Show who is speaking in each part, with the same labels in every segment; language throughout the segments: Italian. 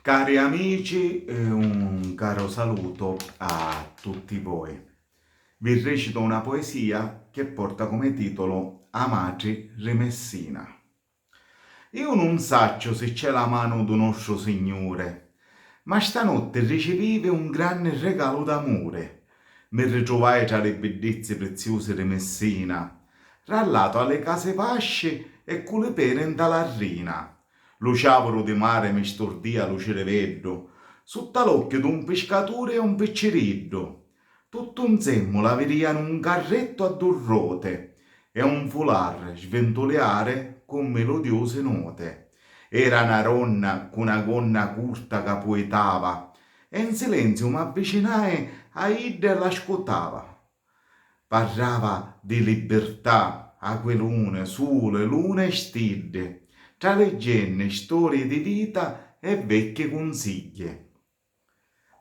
Speaker 1: Cari amici, un caro saluto a tutti voi. Vi recito una poesia che porta come titolo Amaci Rimessina. Io non saccio se c'è la mano d'un nostro Signore, ma stanotte ricevevi un grande regalo d'amore. Mi ritrovai tra le bellezze preziose di Messina, rallato alle case pasce e con le pere in talarrina. Lo ciavolo di mare mi stordia lo cereveddo, sotto l'occhio d'un pescatore e un picciriddo. Tutto insieme la vediano un carretto a due ruote e un foulard sventoleare con melodiose note. Era una ronna con una gonna curta che poetava e in silenzio mi avvicinai a ida e l'ascoltava. Parlava di libertà, aquilune, sole, luna e stelle, tra leggende, storie di vita e vecchie consiglie.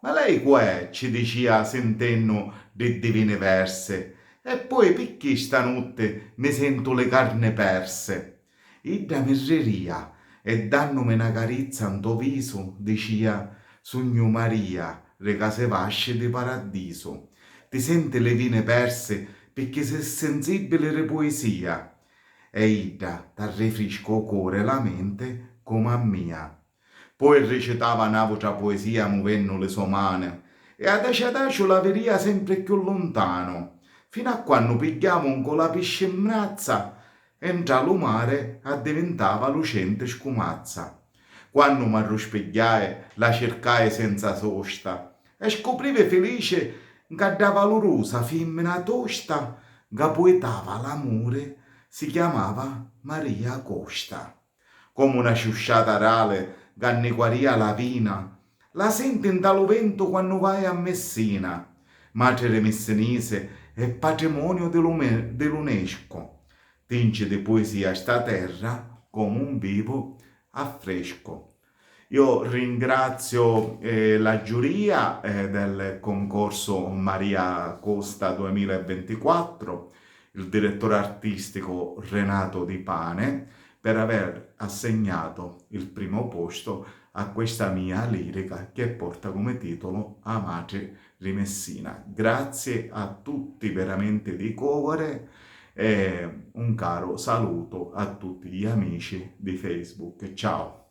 Speaker 1: Ma lei qua ci diceva sentendo di divine verse, e poi perché stanotte mi sento le carne perse? Idda mirreria e dannomi una carizza in tuo viso, diceva, sogno Maria, le case vasce di paradiso. Ti senti le vine perse perché sei sensibile alle poesia e idda t'arrefrisco cuore e la mente come a mia. Poi recitava un'altra poesia muovendo le sue mani e adagio la veria sempre più lontano, fino a quando pigliamo con la piscemrazza e tra lo mare addiventava lucente scumazza. Quando mi arruspigliai, la cercai senza sosta e scoprive felice che da valorosa femmina tosta che poetava l'amore si chiamava Maria Costa. Come una sciusciata rale che annequaria la vina, la senti in talo vento quando vai a Messina. Madre messinese è patrimonio dell'UNESCO. Tinge di poesia sta terra come un vivo affresco. Io ringrazio la giuria del concorso Maria Costa 2024, il direttore artistico Renato Di Pane, per aver assegnato il primo posto a questa mia lirica che porta come titolo Amace Rimessina. Grazie a tutti veramente di cuore e un caro saluto a tutti gli amici di Facebook. Ciao!